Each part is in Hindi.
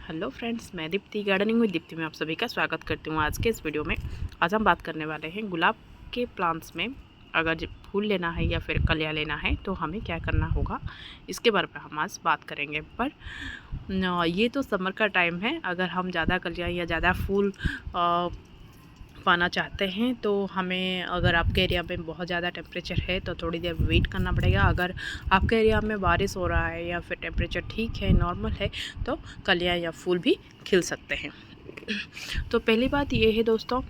हेलो फ्रेंड्स, मैं दीप्ति गार्डनिंग विद दीप्ति में आप सभी का स्वागत करती हूँ। आज के इस वीडियो में आज हम बात करने वाले हैं गुलाब के प्लांट्स में अगर फूल लेना है या फिर कलियाँ लेना है तो हमें क्या करना होगा, इसके बारे में हम आज बात करेंगे। पर ये तो समर का टाइम है। अगर हम ज़्यादा कलियाँ या ज़्यादा फूल पाना चाहते हैं तो हमें, अगर आपके एरिया में बहुत ज़्यादा टेम्परेचर है तो थोड़ी देर वेट करना पड़ेगा। अगर आपके एरिया में बारिश हो रहा है या फिर टेम्परेचर ठीक है, नॉर्मल है, तो कलियाँ या फूल भी खिल सकते हैं। तो पहली बात ये है दोस्तों,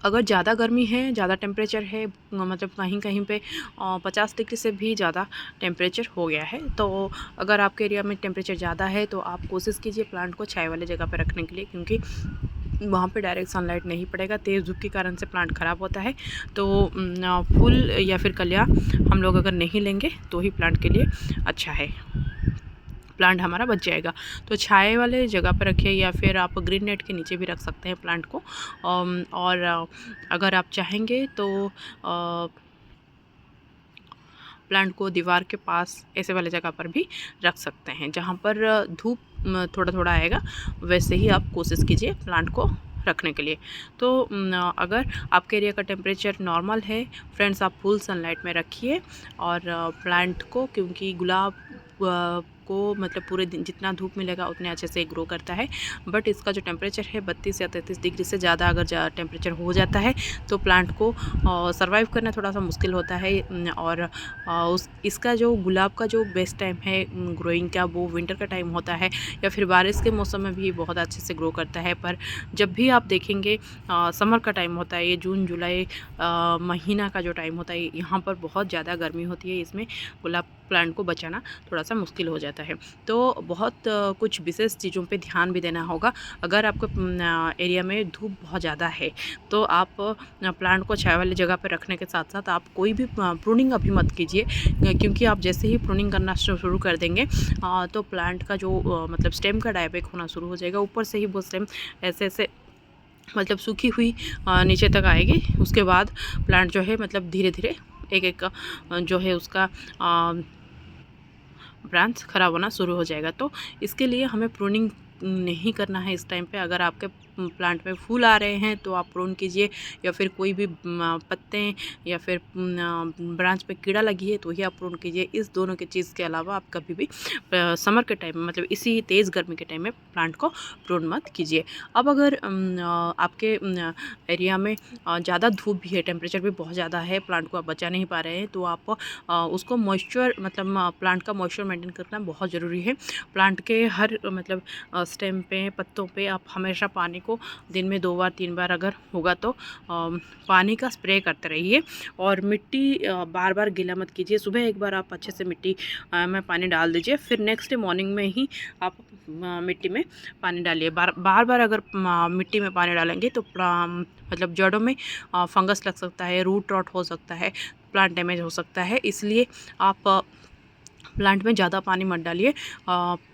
अगर ज़्यादा गर्मी है, ज़्यादा टेम्परेचर है, मतलब कहीं कहीं पे 50 डिग्री से भी ज़्यादा टेम्परेचर हो गया है, तो अगर आपके एरिया में टेम्परेचर ज़्यादा है तो आप कोशिश कीजिए प्लांट को छाया वाली जगह पर रखने के लिए, क्योंकि वहाँ पे डायरेक्ट सनलाइट नहीं पड़ेगा। तेज़ धूप के कारण से प्लांट ख़राब होता है। तो फूल या फिर कलियाँ हम लोग अगर नहीं लेंगे तो ही प्लांट के लिए अच्छा है, प्लांट हमारा बच जाएगा। तो छाए वाले जगह पर रखिए या फिर आप ग्रीन नेट के नीचे भी रख सकते हैं प्लांट को। और अगर आप चाहेंगे तो प्लांट को दीवार के पास ऐसे वाले जगह पर भी रख सकते हैं, जहाँ पर धूप थोड़ा थोड़ा आएगा, वैसे ही आप कोशिश कीजिए प्लांट को रखने के लिए। तो अगर आपके एरिया का टेम्परेचर नॉर्मल है फ्रेंड्स, आप फुल सनलाइट में रखिए और प्लांट को, क्योंकि गुलाब को मतलब पूरे दिन जितना धूप मिलेगा उतने अच्छे से ग्रो करता है। बट इसका जो टेम्परेचर है 32 या 33 डिग्री से ज़्यादा अगर टेम्परेचर हो जाता है तो प्लांट को सर्वाइव करना थोड़ा सा मुश्किल होता है। और इसका जो गुलाब का जो बेस्ट टाइम है ग्रोइंग का, वो विंटर का टाइम होता है या फिर बारिश के मौसम में भी बहुत अच्छे से ग्रो करता है। पर जब भी आप देखेंगे समर का टाइम होता है, ये जून जुलाई महीना का जो टाइम होता है, यहाँ पर बहुत ज़्यादा गर्मी होती है। इसमें गुलाब प्लांट को बचाना थोड़ा सा मुश्किल हो जाता है। तो बहुत कुछ विशेष चीज़ों पे ध्यान भी देना होगा। अगर आपको एरिया में धूप बहुत ज़्यादा है तो आप प्लांट को छाया वाली जगह पर रखने के साथ साथ आप कोई भी प्रूनिंग अभी मत कीजिए, क्योंकि आप जैसे ही प्रूनिंग करना शुरू कर देंगे तो प्लांट का जो मतलब स्टेम का डायबैक होना शुरू हो जाएगा। ऊपर से ही वो स्टेम ऐसे ऐसे मतलब सूखी हुई नीचे तक आएगी। उसके बाद प्लांट जो है मतलब धीरे धीरे एक एक जो है उसका ब्रांच ख़राब होना शुरू हो जाएगा। तो इसके लिए हमें प्रूनिंग नहीं करना है इस टाइम पे। अगर आपके प्लांट में फूल आ रहे हैं तो आप प्रून कीजिए, या फिर कोई भी पत्ते या फिर ब्रांच पे कीड़ा लगी है तो ही आप प्रून कीजिए। इस दोनों की चीज़ के अलावा आप कभी भी समर के टाइम में, मतलब इसी तेज़ गर्मी के टाइम में प्लांट को प्रून मत कीजिए। अब अगर आपके एरिया में ज़्यादा धूप भी है, टेम्परेचर भी बहुत ज़्यादा है, प्लांट को आप बचा नहीं पा रहे हैं, तो आप उसको मॉइस्चर, मतलब प्लांट का मॉइस्चर मेंटेन करना बहुत ज़रूरी है। प्लांट के हर मतलब स्टेम पे, पत्तों पे आप हमेशा पानी को दिन में 2 बार 3 बार अगर होगा तो पानी का स्प्रे करते रहिए। और मिट्टी बार बार गीला मत कीजिए। सुबह एक बार आप अच्छे से मिट्टी में पानी डाल दीजिए, फिर नेक्स्ट डे मॉर्निंग में ही आप मिट्टी में पानी डालिए। बार बार अगर मिट्टी में पानी डालेंगे तो मतलब जड़ों में फंगस लग सकता है, रूट रॉट हो सकता है, प्लांट डैमेज हो सकता है। इसलिए आप प्लांट में ज़्यादा पानी मत डालिए,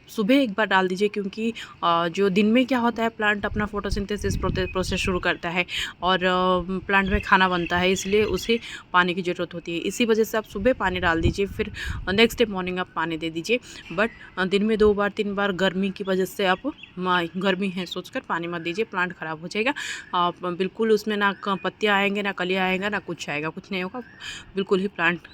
सुबह एक बार डाल दीजिए, क्योंकि जो दिन में क्या होता है, प्लांट अपना फोटोसिंथेसिस प्रोसेस शुरू करता है और प्लांट में खाना बनता है, इसलिए उसे पानी की ज़रूरत होती है। इसी वजह से आप सुबह पानी डाल दीजिए, फिर नेक्स्ट डे मॉर्निंग आप पानी दे दीजिए। बट दिन में 2 बार 3 बार गर्मी की वजह से आप गर्मी है सोचकर पानी मत दीजिए, प्लांट ख़राब हो जाएगा। आप बिल्कुल उसमें ना पत्तियाँ आएंगे, ना कलियाँ आएगा, ना कुछ आएगा, कुछ नहीं होगा, बिल्कुल ही प्लांट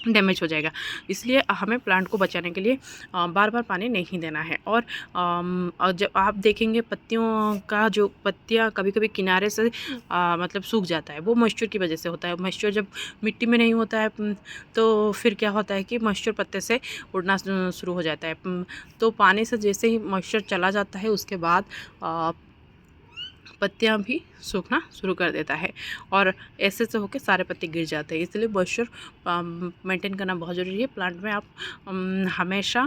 डैमेज हो जाएगा। इसलिए हमें प्लांट को बचाने के लिए बार बार पानी नहीं देना है। और जब आप देखेंगे पत्तियों का जो पत्तियां कभी कभी किनारे से मतलब सूख जाता है, वो मॉइस्चर की वजह से होता है। मॉइस्चर जब मिट्टी में नहीं होता है तो फिर क्या होता है कि मॉइस्चर पत्ते से उड़ना शुरू हो जाता है। तो पानी से जैसे ही मॉइस्चर चला जाता है उसके बाद पत्तियां भी सूखना शुरू कर देता है और ऐसे से होकर सारे पत्ते गिर जाते हैं। इसलिए मॉइस्चर मेंटेन करना बहुत ज़रूरी है। प्लांट में आप हमेशा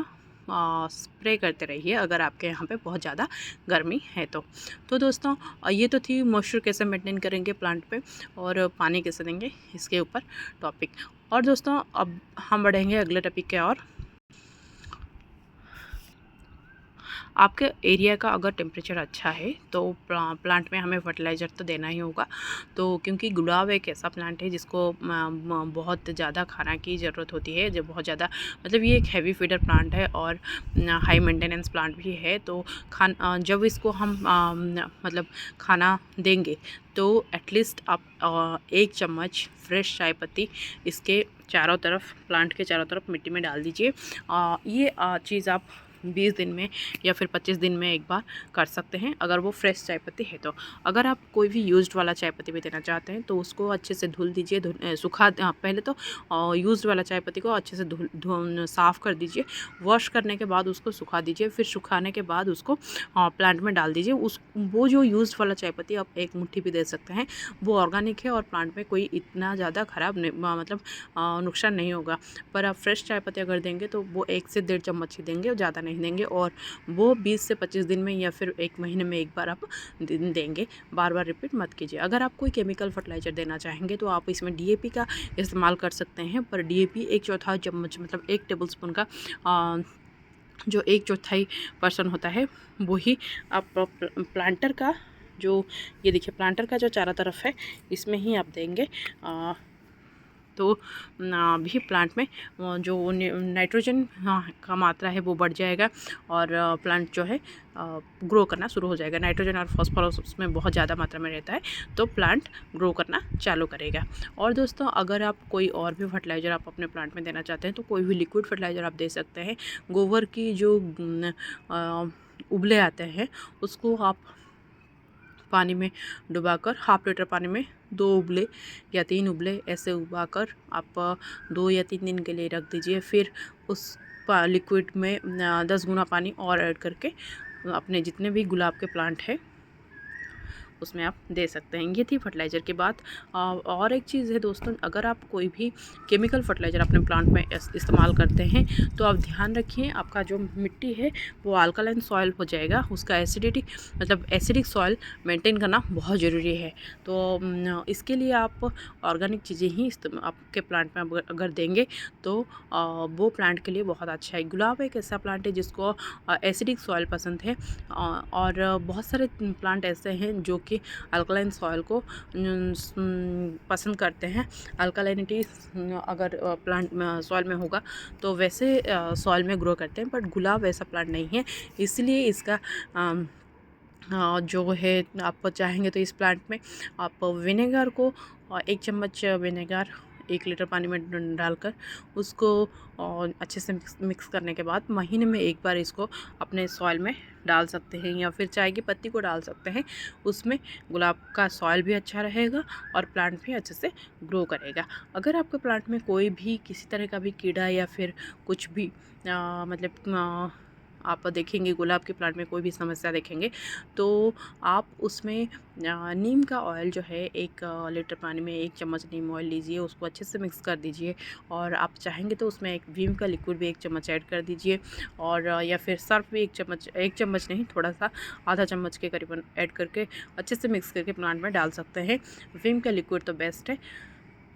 स्प्रे करते रहिए अगर आपके यहाँ पे बहुत ज़्यादा गर्मी है तो दोस्तों ये तो थी मॉइस्चर कैसे मेंटेन करेंगे प्लांट पे और पानी कैसे देंगे इसके ऊपर टॉपिक। और दोस्तों अब हम बढ़ेंगे अगले टॉपिक के और। आपके एरिया का अगर टेम्परेचर अच्छा है तो प्लांट में हमें फर्टिलाइज़र तो देना ही होगा। तो क्योंकि गुलाब एक ऐसा प्लांट है जिसको बहुत ज़्यादा खाना की ज़रूरत होती है, जो बहुत ज़्यादा मतलब ये एक हैवी फीडर प्लांट है और हाई मेंटेनेंस प्लांट भी है। तो जब इसको हम मतलब खाना देंगे तो एटलीस्ट आप 1 चम्मच फ्रेश चाय पत्ती इसके चारों तरफ, प्लांट के चारों तरफ मिट्टी में डाल दीजिए। ये चीज़ आप 20 दिन में या फिर 25 दिन में एक बार कर सकते हैं, अगर वो फ्रेश चाय पत्ती है तो। अगर आप कोई भी यूज्ड वाला चाय पत्ती भी देना चाहते हैं तो उसको अच्छे से धुल दीजिए, पहले तो यूज्ड वाला चाय पत्ती को अच्छे से साफ़ कर दीजिए। वॉश करने के बाद उसको सुखा दीजिए, फिर सुखाने के बाद उसको प्लांट में डाल दीजिए। वो जो यूज्ड वाला चाय पत्ती आप 1 मुट्ठी भी दे सकते हैं, वो ऑर्गेनिक है और प्लांट में कोई इतना ज़्यादा ख़राब मतलब नुकसान नहीं होगा। पर आप फ्रेश चाय पत्ती अगर देंगे तो वो 1 से 1.5 चम्मच ही देंगे, ज़्यादा नहीं देंगे, और वो 20 से 25 दिन में या फिर 1 महीने में एक बार आप देंगे। बार बार रिपीट मत कीजिए। अगर आप कोई केमिकल फर्टिलाइज़र देना चाहेंगे तो आप इसमें डीएपी का इस्तेमाल कर सकते हैं, पर डीएपी 1/4 चम्मच मतलब 1 टेबलस्पून का जो 1/4% होता है वो ही आप प्लांटर का जो, ये देखिए प्लांटर का जो चारों तरफ है इसमें ही आप देंगे। तो भी प्लांट में जो नाइट्रोजन का मात्रा है वो बढ़ जाएगा और प्लांट जो है ग्रो करना शुरू हो जाएगा। नाइट्रोजन और फास्फोरस उसमें बहुत ज़्यादा मात्रा में रहता है तो प्लांट ग्रो करना चालू करेगा। और दोस्तों अगर आप कोई और भी फर्टिलाइज़र आप अपने प्लांट में देना चाहते हैं तो कोई भी लिक्विड फर्टिलाइज़र आप दे सकते हैं। गोबर की जो उबले आते हैं उसको आप पानी में डुबाकर, 1/2 लीटर पानी में 2 उबले या 3 उबले ऐसे उबाकर आप 2 या 3 दिन के लिए रख दीजिए। फिर उस लिक्विड में 10 गुना पानी और ऐड करके अपने जितने भी गुलाब के प्लांट है उसमें आप दे सकते हैं। ये थी फर्टिलाइज़र की बात। और एक चीज़ है दोस्तों, अगर आप कोई भी केमिकल फर्टिलाइज़र अपने प्लांट में इस्तेमाल करते हैं तो आप ध्यान रखिए आपका जो मिट्टी है वो अल्कलाइन सॉइल हो जाएगा। उसका एसिडिटी मतलब एसिडिक सॉइल मेंटेन करना बहुत ज़रूरी है। तो इसके लिए आप ऑर्गेनिक चीज़ें ही आपके प्लांट में अगर देंगे तो वो प्लांट के लिए बहुत अच्छा है। गुलाब एक ऐसा प्लांट है जिसको एसिडिक सॉइल पसंद है और बहुत सारे प्लांट ऐसे हैं जो कि अल्कलाइन सॉइल को पसंद करते हैं। अल्कलाइनिटी अगर प्लांट सॉइल में होगा तो वैसे सॉइल में ग्रो करते हैं, बट गुलाब ऐसा प्लांट नहीं है, इसलिए इसका जो है आप चाहेंगे तो इस प्लांट में आप विनेगर को 1 चम्मच विनेगर 1 लीटर पानी में डालकर उसको अच्छे से मिक्स करने के बाद महीने में एक बार इसको अपने सॉइल में डाल सकते हैं, या फिर चाय की पत्ती को डाल सकते हैं। उसमें गुलाब का सॉइल भी अच्छा रहेगा और प्लांट भी अच्छे से ग्रो करेगा। अगर आपके प्लांट में कोई भी किसी तरह का भी कीड़ा या फिर कुछ भी मतलब आप देखेंगे गुलाब के प्लांट में कोई भी समस्या देखेंगे तो आप उसमें नीम का ऑयल जो है 1 लीटर पानी में 1 चम्मच नीम ऑयल लीजिए, उसको अच्छे से मिक्स कर दीजिए और आप चाहेंगे तो उसमें एक वीम का लिक्विड भी 1 चम्मच ऐड कर दीजिए, और या फिर सर्फ भी 1 चम्मच नहीं, थोड़ा सा आधा चम्मच के करीबन ऐड करके अच्छे से मिक्स करके प्लांट में डाल सकते हैं। वीम का लिक्विड तो बेस्ट है।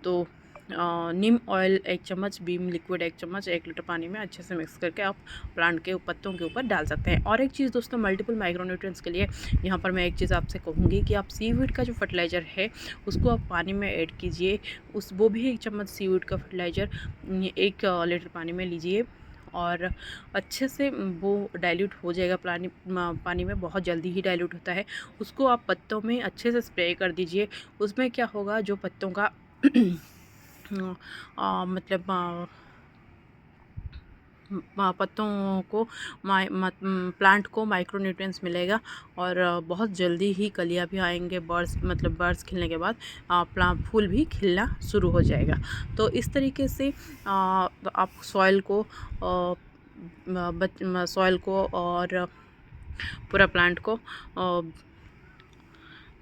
तो नीम ऑयल 1 चम्मच, बीम लिक्विड 1 चम्मच 1 लीटर पानी में अच्छे से मिक्स करके आप प्लांट के पत्तों के ऊपर डाल सकते हैं। और एक चीज़ दोस्तों, मल्टीपल माइक्रोन्यूट्रिएंट्स के लिए यहाँ पर मैं एक चीज़ आपसे कहूँगी कि आप सीवीड का जो फर्टिलाइज़र है उसको आप पानी में ऐड कीजिए। वो भी 1 चम्मच सीवीड का फर्टिलाइज़र 1 लीटर पानी में लीजिए और अच्छे से वो डाइल्यूट हो जाएगा। पानी में बहुत जल्दी ही डाइल्यूट होता है। उसको आप पत्तों में अच्छे से स्प्रे कर दीजिए। उसमें क्या होगा, जो पत्तों का मतलब पत्तों को प्लांट को माइक्रोन्यूट्रिएंट्स मिलेगा और बहुत जल्दी ही कलियाँ भी आएंगे। बर्ड्स खिलने के बाद फूल भी खिलना शुरू हो जाएगा। तो इस तरीके से आप सॉइल को और पूरा प्लांट को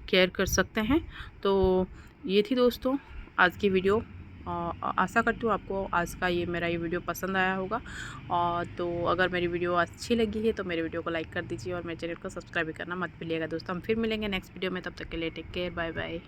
केयर कर सकते हैं। तो ये थी दोस्तों आज की वीडियो। आशा करती हूँ आपको आज का मेरा ये वीडियो पसंद आया होगा। और तो अगर मेरी वीडियो अच्छी लगी है तो मेरे वीडियो को लाइक कर दीजिए और मेरे चैनल को सब्सक्राइब भी करना मत भूलिएगा दोस्तों। हम फिर मिलेंगे नेक्स्ट वीडियो में, तब तक के लिए टेक केयर, बाय बाय।